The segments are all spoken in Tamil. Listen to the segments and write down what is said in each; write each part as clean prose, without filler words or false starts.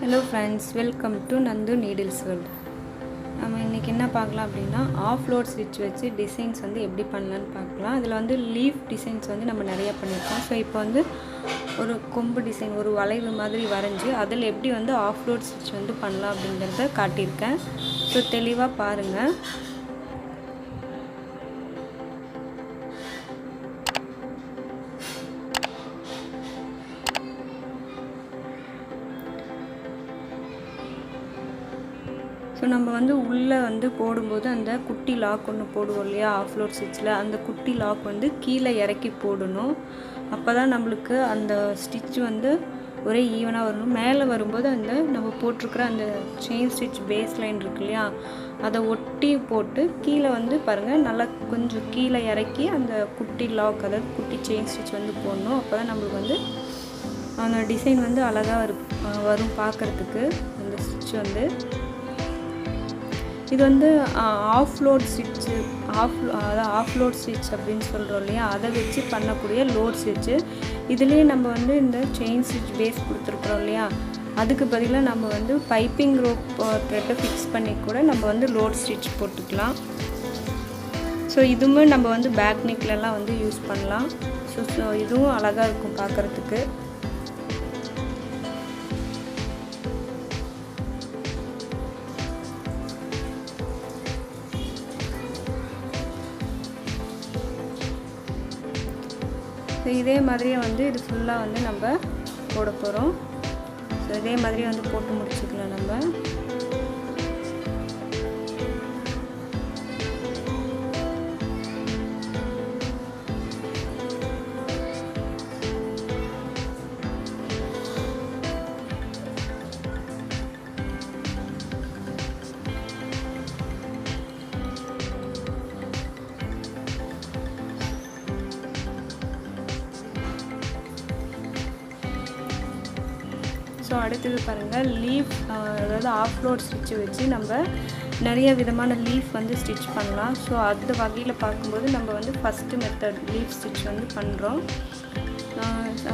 Hello friends, welcome to Nandu Needles World. நம்ம இன்னைக்கு என்ன பார்க்கலாம் அப்படினா ஆஃப் லோட் ஸ்டிட்ச் வச்சு டிசைன்ஸ் வந்து எப்படி பண்ணலாம்னு பார்க்கலாம். இதுல வந்து லீஃப் டிசைன்ஸ் வந்து நம்ம நிறைய பண்ணிருக்கோம். சோ இப்போ வந்து ஒரு கொம்பு டிசைன் ஒரு வளைவு மாதிரி வரைஞ்சி அதில் எப்படி வந்து ஆஃப் லோட் ஸ்டிட்ச் வந்து பண்ணலாம் அப்படிங்கறத காட்டியிருக்கேன். சோ தெளிவா பாருங்க. ஸோ நம்ம வந்து உள்ளே வந்து போடும்போது அந்த குட்டி லாக் ஒன்று போடுவோம் இல்லையா ஆஃப் லோட் ஸ்டிச்சில், அந்த குட்டி லாக் வந்து கீழே இறக்கி போடணும். அப்போ தான் நம்மளுக்கு அந்த ஸ்டிச் வந்து ஒரே ஈவனாக வரணும். மேலே வரும்போது அந்த நம்ம போட்டிருக்கிற அந்த செயின் ஸ்டிச் பேஸ் லைன் இருக்கு இல்லையா, அதை ஒட்டி போட்டு கீழே வந்து பாருங்கள் நல்லா கொஞ்சம் கீழே இறக்கி அந்த குட்டி லாக் அதாவது குட்டி செயின் ஸ்டிச் வந்து போடணும். அப்போ தான் நம்மளுக்கு வந்து அந்த டிசைன் வந்து அழகாக வரும் பார்க்குறதுக்கு அந்த ஸ்டிச் வந்து. இது வந்து off load stitch off load stitch அப்படின்னு சொல்கிறோம் இல்லையா, அதை வச்சு பண்ணக்கூடிய லோட் ஸ்டிச்சு. இதுலேயே நம்ம வந்து இந்த செயின் ஸ்டிச் பேஸ் கொடுத்துருக்குறோம் இல்லையா, அதுக்கு பதிலாக நம்ம வந்து பைப்பிங் ரோப் த்ரெட்டை ஃபிக்ஸ் பண்ணி கூட நம்ம வந்து லோட் ஸ்டிச் போட்டுக்கலாம். ஸோ இதுவுமே நம்ம வந்து பேக் நெக்லலாம் வந்து யூஸ் பண்ணலாம். ஸோ இதுவும் அழகாக இருக்கும் பார்க்குறதுக்கு. ஸோ இதே மாதிரியே வந்து இது ஃபுல்லாக வந்து நம்ம போட போகிறோம். ஸோ இதே மாதிரியே வந்து போட்டு முடிச்சுக்கலாம் நம்ம. ஸோ அடுத்தது பாருங்கள் லீஃப், அதாவது ஆஃப் லோட் ஸ்டிச்சு வச்சு நம்ம நிறைய விதமான லீஃப் வந்து ஸ்டிச் பண்ணலாம். ஸோ அந்த வகையில் பார்க்கும்போது நம்ம வந்து ஃபஸ்ட்டு மெத்தட் லீஃப் ஸ்டிச் வந்து பண்ணுறோம்.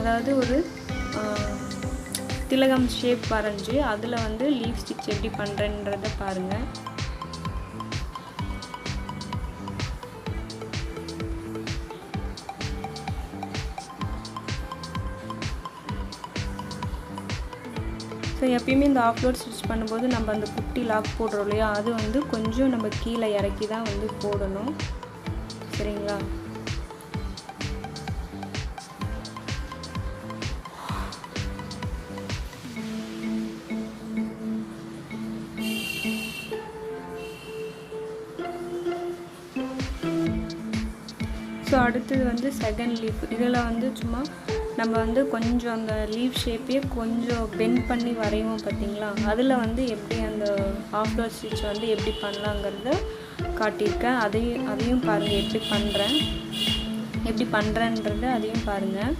அதாவது ஒரு திலகம் ஷேப் வரைஞ்சி அதில் வந்து லீஃப் ஸ்டிச் எப்படி பண்ணுறேன்றதை பாருங்கள். ஸோ எப்பயுமே இந்த ஆஃப் லோட் ஸ்டிச் பண்ணும்போது நம்ம அந்த குட்டி லாக் போடுறோம் இல்லையா, அது வந்து கொஞ்சம் நம்ம கீழே இறக்கி தான் வந்து போடணும். சரிங்களா? ஸோ அடுத்தது வந்து செகண்ட் லீஃப். இதில் வந்து சும்மா நம்ம வந்து கொஞ்சம் அந்த லீஃப் ஷேப்பையே கொஞ்சம் பெண்ட் பண்ணி வரைவோம் பார்த்தீங்களா, அதில் வந்து எப்படி அந்த ஆஃப் லோட் ஸ்டிச் வந்து எப்படி பண்ணலாங்கிறத காட்டியிருக்கேன். அதையும் பாருங்கள் எப்படி பண்ணுறேன்றத அதையும் பாருங்கள்.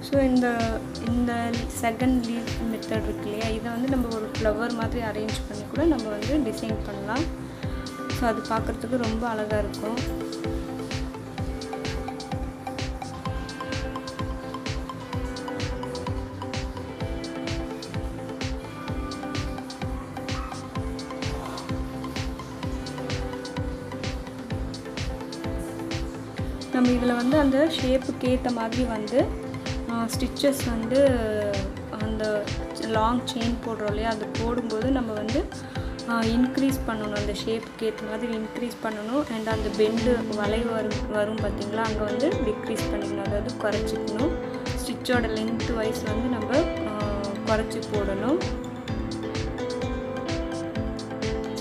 ஸோ இந்த செகண்ட் லீஃப் மெத்தட் இருக்கு இல்லையா, இதை வந்து நம்ம ஒரு ஃப்ளவர் மாதிரி அரேஞ்ச் பண்ணி கூட நம்ம வந்து டிசைன் பண்ணலாம். ஸோ அது பார்க்குறதுக்கு ரொம்ப அழகாக இருக்கும். நம்ம இதில் வந்து அந்த ஷேப்புக்கு ஏற்ற மாதிரி வந்து ஸ்டிச்சஸ் வந்து அந்த லாங் செயின் போடுறோம் இல்லையா, அது போடும்போது நம்ம வந்து இன்க்ரீஸ் பண்ணணும், அந்த ஷேப்புக்கு ஏற்ற மாதிரி இன்க்ரீஸ் பண்ணணும். அண்ட் அந்த பெண்டு வளைவு வரும் பார்த்திங்களா, அங்கே வந்து டிக்ரீஸ் பண்ணிக்கணும், அதாவது குறைச்சிக்கணும். ஸ்டிச்சோட லென்த் வைஸ் வந்து நம்ம குறைச்சி போடணும்.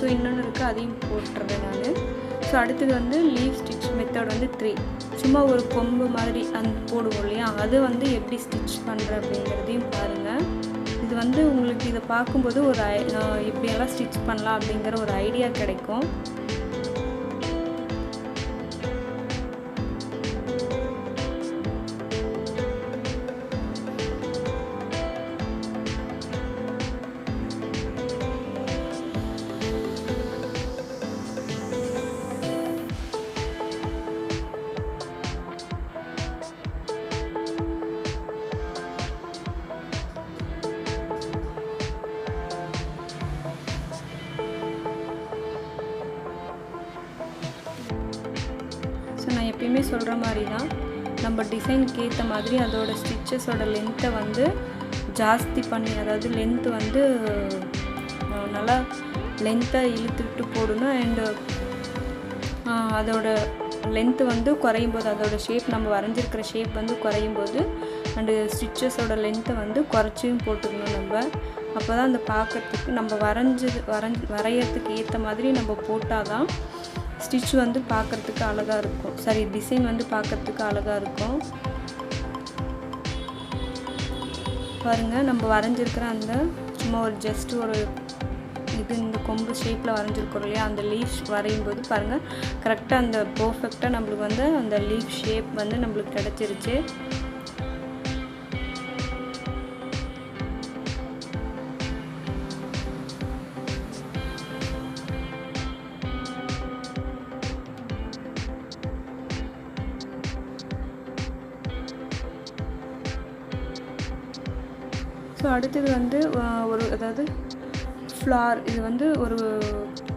ஸோ இன்னொன்று இருக்குது, அதையும் போட்டுறேன் நான். ஸோ அடுத்தது வந்து லீஃப் ஸ்டிச் மெத்தட் வந்து 3. சும்மா ஒரு கொம்பு மாதிரி போடுவோம் இல்லையா, அது வந்து எப்படி ஸ்டிச் பண்ணுறேன் அப்படிங்கிறதையும் பாருங்கள். இது வந்து உங்களுக்கு இதை பார்க்கும்போது ஒரு இப்படியெல்லாம் ஸ்டிச் பண்ணலாம் அப்படிங்கிற ஒரு ஐடியா கிடைக்கும். ஸோ நான் எப்பயுமே சொல்கிற மாதிரி தான், நம்ம டிசைனுக்கு ஏற்ற மாதிரி அதோட ஸ்டிச்சஸோட லென்த்தை வந்து ஜாஸ்தி பண்ணி, அதாவது லென்த்து வந்து நல்லா லென்த்தாக இழுத்துட்டு போடணும். அண்டு அதோட லென்த்து வந்து குறையும் போது, அதோட ஷேப் நம்ம வரைஞ்சிருக்கிற ஷேப் வந்து குறையும் போது அண்டு ஸ்டிச்சஸோட லென்த்தை வந்து குறைச்சியும் போட்டுக்கணும் நம்ம. அப்போ தான் அந்த பார்க்குறதுக்கு நம்ம வரையறதுக்கு ஏற்ற மாதிரி நம்ம போட்டால் தான் ஸ்டிச் வந்து பார்க்குறதுக்கு அழகாக இருக்கும். சரி, டிசைன் வந்து பார்க்குறதுக்கு அழகாக இருக்கும். பாருங்கள், நம்ம வரைஞ்சிருக்கிற அந்த சும்மா ஒரு ஜஸ்ட் ஒரு இது இந்த கொம்பு ஷேப்பில் வரைஞ்சிருக்கோம் இல்லையா, அந்த லீஃப் வரையும் போது பாருங்கள் கரெக்டாக அந்த பர்ஃபெக்டாக நம்மளுக்கு வந்து அந்த லீஃப் ஷேப் வந்து நம்மளுக்கு கிடச்சிருச்சு. ஸோ அடுத்தது வந்து அதாவது ஃப்ளார். இது வந்து ஒரு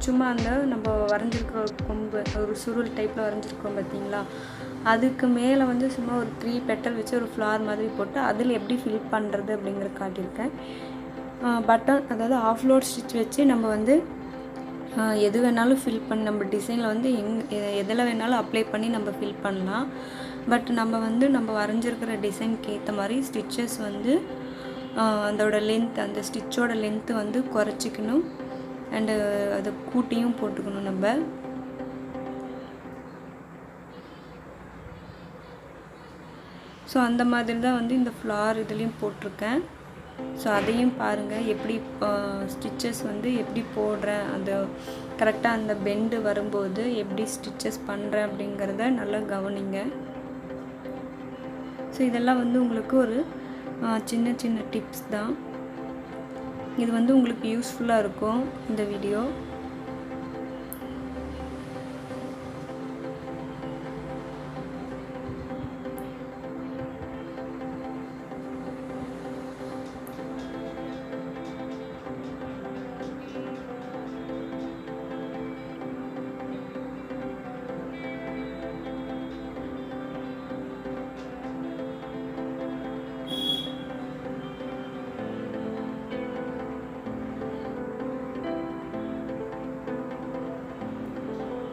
சும்மா அந்த நம்ம வரைஞ்சிருக்கிற ஒரு கொம்பு, ஒரு சுருள் டைப்பில் வரைஞ்சிருக்கோம் பார்த்தீங்களா, அதுக்கு மேலே வந்து சும்மா ஒரு 3 பெட்டல் வச்சு ஒரு ஃப்ளார் மாதிரி போட்டு அதில் எப்படி ஃபில் பண்ணுறது அப்படிங்கிற காட்டியிருக்கேன். பட்டன், அதாவது ஆஃப் லோட் ஸ்டிச் வச்சு நம்ம வந்து எது வேணாலும் ஃபில் பண்ணி நம்ம டிசைனில் வந்து எதில் வேணாலும் அப்ளை பண்ணி நம்ம ஃபில் பண்ணலாம். பட் நம்ம வரைஞ்சிருக்கிற டிசைனுக்கு ஏற்ற மாதிரி ஸ்டிச்சஸ் வந்து அதோட லென்த், அந்த ஸ்டிச்சோட லென்த்து வந்து குறைச்சிக்கணும். அண்டு அதை கூட்டியும் போட்டுக்கணும் நம்ம. ஸோ அந்த மாதிரி தான் வந்து இந்த ஃப்ளார் இதுலேயும் போட்டிருக்கேன். ஸோ அதையும் பாருங்கள், எப்படி ஸ்டிச்சஸ் வந்து எப்படி போடுறேன், அந்த கரெக்டாக அந்த பெண்டு வரும்போது எப்படி ஸ்டிச்சஸ் பண்ணுறேன் அப்படிங்கிறத நல்லா கவனிங்க. ஸோ இதெல்லாம் வந்து உங்களுக்கு ஒரு சின்ன சின்ன டிப்ஸ் தான். இது வந்து உங்களுக்கு யூஸ்ஃபுல்லாக இருக்கும் இந்த வீடியோ.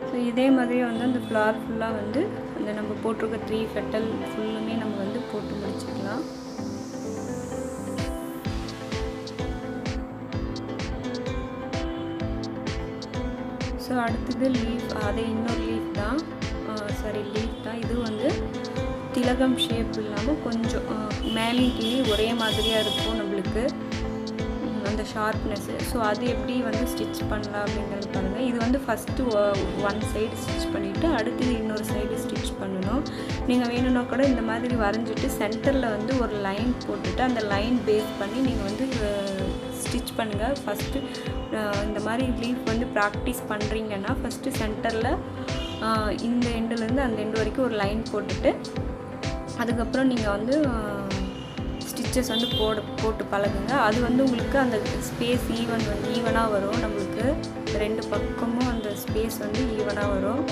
ஸோ இதே மாதிரி வந்து அந்த ஃப்ளார் ஃபுல்லாக வந்து அந்த நம்ம போட்டிருக்க 3 பெட்டல் ஃபுல்லுமே நம்ம வந்து போட்டு முடிச்சுக்கலாம். ஸோ அடுத்தது லீஃப், அதே இன்னொரு லீஃப் தான், லீஃப் தான். இது வந்து திலகம் ஷேப் இல்லாமல் கொஞ்சம் மேலேயும் கீழே ஒரே மாதிரியாக இருக்கும் நம்மளுக்கு அந்த ஷார்ப்னஸ்ஸு. ஸோ அது எப்படி வந்து ஸ்டிச் பண்ணலாம் அப்படிங்கிறது பாருங்கள். இது வந்து ஃபஸ்ட்டு 1 சைடு ஸ்டிச் பண்ணிவிட்டு அடுத்தது இன்னொரு சைடு ஸ்டிச் பண்ணணும். நீங்கள் வேணும்னா கூட இந்த மாதிரி வரைஞ்சிட்டு சென்டரில் வந்து ஒரு லைன் போட்டுட்டு அந்த லைன் பேஸ் பண்ணி நீங்கள் வந்து ஸ்டிச் பண்ணுங்கள். ஃபஸ்ட்டு இந்த மாதிரி லீஃப் வந்து ப்ராக்டிஸ் பண்ணுறீங்கன்னா ஃபஸ்ட்டு சென்டரில் இந்த எண்டுலேருந்து அந்த எண்டு வரைக்கும் ஒரு லைன் போட்டுட்டு அதுக்கப்புறம் நீங்கள் வந்து ஸ்டிச்சஸ் வந்து போட்டு பழகுங்க. அது வந்து உங்களுக்கு அந்த ஸ்பேஸ் ஈவனாக வரும். நம்மளுக்கு 2 பக்கமும் அந்த ஸ்பேஸ் வந்து ஈவனாக வரும்.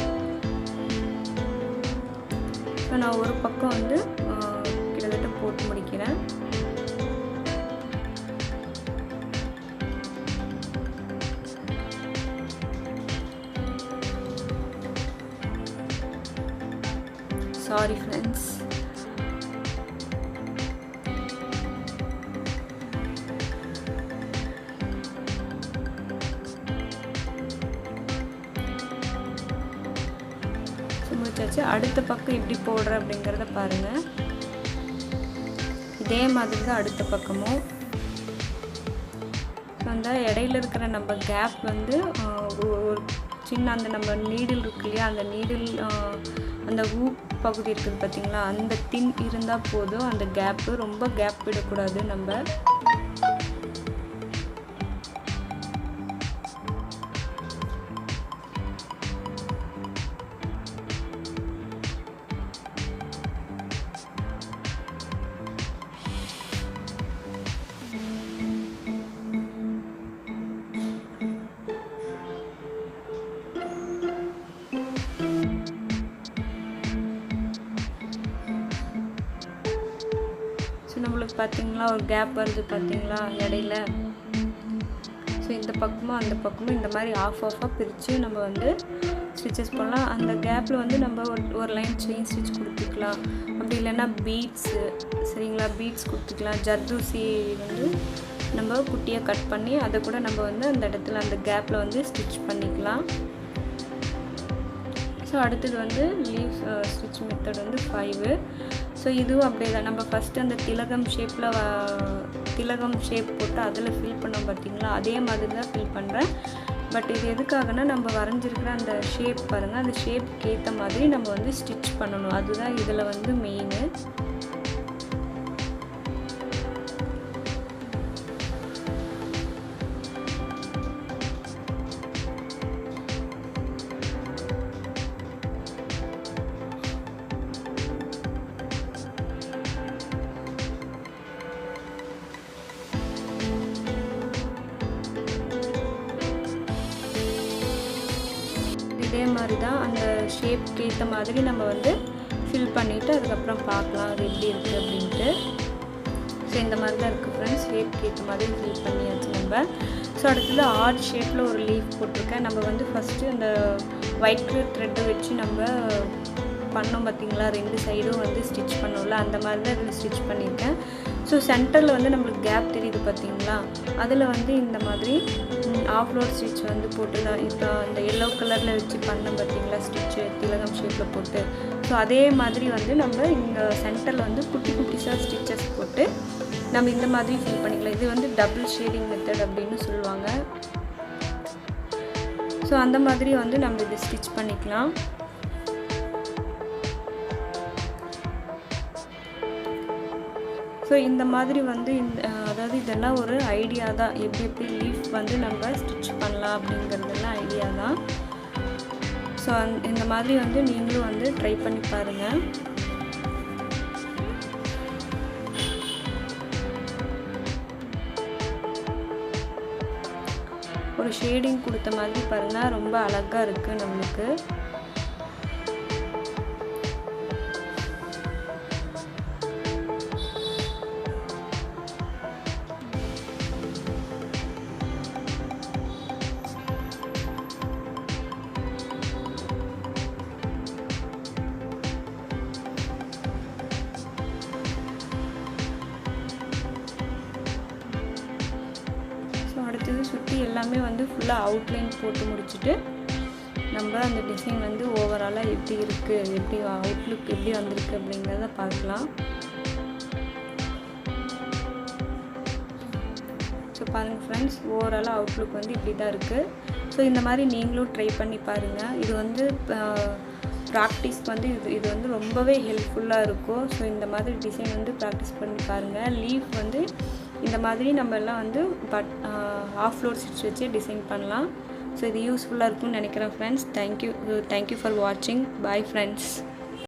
ஸோ நான் ஒரு பக்கம் வந்து கிட்டத்தட்ட போட்டு முடிக்கிறேன். Sorry friends. முடிச்சாச்சு. அடுத்த பக்கம் எப்படி போடுற அப்படிங்கிறத பாருங்கள். இதே மாதிரி தான் அடுத்த பக்கமும். அந்த இடையில இருக்கிற நம்ம கேப் வந்து ஒரு சின்ன அந்த நம்ம நீடில் இருக்கு இல்லையா, அந்த நீடில் அந்த பகுதி இருக்குது பார்த்தீங்களா, அந்த தின் இருந்தால் போதும். அந்த கேப்பு ரொம்ப கேப் விடக்கூடாது நம்ம. பார்த்திங்களா ஒரு கேப் வருது பார்த்திங்களா இடையில. ஸோ இந்த பக்கமும் அந்த பக்கமும் இந்த மாதிரி ஆஃபாக பிரித்து நம்ம வந்து ஸ்டிச்சஸ் பண்ணலாம். அந்த கேப்பில் வந்து நம்ம ஒரு லைன் செயின் ஸ்டிச் கொடுத்துக்கலாம். அப்படி இல்லைன்னா பீட்ஸு சரிங்களா, பீட்ஸ் கொடுத்துக்கலாம். ஜர்தூசி வந்து நம்ம குட்டியாக கட் பண்ணி அதை கூட நம்ம வந்து அந்த இடத்துல அந்த கேப்பில் வந்து ஸ்டிச் பண்ணிக்கலாம். ஸோ அடுத்தது வந்து லீஃப் ஸ்டிச் மெத்தட் வந்து 5. ஸோ இதுவும் அப்படியே தான். நம்ம ஃபஸ்ட்டு அந்த திலகம் ஷேப் போட்டு அதில் ஃபில் பண்ணோம் பார்த்திங்களா, அதே மாதிரி தான் ஃபில் பண்ணுறேன். பட் இது எதுக்காகனா நம்ம வரைஞ்சிருக்கிற அந்த ஷேப் பாருங்கள், அந்த ஷேப்புக்கு ஏற்ற மாதிரி நம்ம வந்து ஸ்டிச் பண்ணணும். அதுதான் இதில் வந்து மெயின். இதே மாதிரி தான் அந்த ஷேப்க்கு ஏற்ற மாதிரி நம்ம வந்து ஃபில் பண்ணிவிட்டு அதுக்கப்புறம் பார்க்கலாம் அது எப்படி இருக்குது அப்படின்ட்டு. ஸோ இந்த மாதிரி தான் இருக்குது ஃப்ரெண்ட்ஸ், ஷேப்க்கு ஏற்ற மாதிரி ஃபில் பண்ணியாச்சு நம்ம. ஸோ அடுத்தது ஆர்ட் ஷேப்பில் ஒரு லீஃப் போட்டிருக்கேன். நம்ம வந்து ஃபஸ்ட்டு அந்த ஒயிட் கலர் த்ரெட்டை வச்சு நம்ம பண்ணோம் பார்த்திங்களா, 2 சைடும் வந்து ஸ்டிச் பண்ணோம்ல, அந்த மாதிரி தான் இதில் ஸ்டிச் பண்ணியிருக்கேன். ஸோ சென்டரில் வந்து நம்மளுக்கு கேப் தெரியுது பார்த்திங்களா, அதில் வந்து இந்த மாதிரி ஆஃப் லோட் ஸ்டிச் வந்து போட்டு தான் இப்போ அந்த எல்லோ கலரில் வச்சு பண்ணோம் பார்த்திங்களா ஸ்டிச்சு திலகம் ஷேப்பில் போட்டு. ஸோ அதே மாதிரி வந்து நம்ம இந்த சென்டரில் வந்து குட்டி குட்டிஸாக ஸ்டிச்சஸ் போட்டு நம்ம இந்த மாதிரி ஃபில் பண்ணிக்கலாம். இது வந்து டபுள் ஷேடிங் மெத்தட் அப்படின்னு சொல்லுவாங்க. ஸோ அந்த மாதிரி வந்து நம்ம இதை ஸ்டிச் பண்ணிக்கலாம். ஸோ இந்த மாதிரி வந்து அதாவது இதெல்லாம் ஒரு ஐடியா தான், எப்படி லீஃப் வந்து நம்ம ஸ்டிச் பண்ணலாம் அப்படிங்கிறதெல்லாம் ஐடியா தான். ஸோ இந்த மாதிரி வந்து நீங்களும் வந்து ட்ரை பண்ணி பாருங்கள். ஒரு ஷேடிங் கொடுத்த மாதிரி பாருங்கள், ரொம்ப அழகாக இருக்குது நம்மளுக்கு. அடுத்தது சுற்றி எல்லாமே வந்து ஃபுல்லாக அவுட்லைன் போட்டு முடிச்சுட்டு நம்ம அந்த டிசைன் வந்து ஓவராலாக எப்படி இருக்குது, எப்படி அவுட்லுக் எப்படி வந்திருக்கு அப்படிங்கிறத பார்க்கலாம். ஸோ பாருங்கள் ஃப்ரெண்ட்ஸ், ஓவராலாக அவுட்லுக் வந்து இப்படி தான் இருக்குது. ஸோ இந்த மாதிரி நீங்களும் ட்ரை பண்ணி பாருங்கள். இது வந்து ப்ராக்டிஸ்க்கு வந்து இது வந்து ரொம்பவே ஹெல்ப்ஃபுல்லாக இருக்கும். ஸோ இந்த மாதிரி டிசைன் வந்து ப்ராக்டிஸ் பண்ணி பாருங்கள். லீஃப் வந்து இந்த மாதிரி நம்ம எல்லாம் வந்து ஆஃப் ஃப்ளோர் ஸ்டிச் வச்சு டிசைன் பண்ணலாம். ஸோ இது யூஸ்ஃபுல்லாக இருக்கும்னு நினைக்கிறேன் ஃப்ரெண்ட்ஸ். தேங்க்யூ ஃபார் வாட்சிங். Bye friends.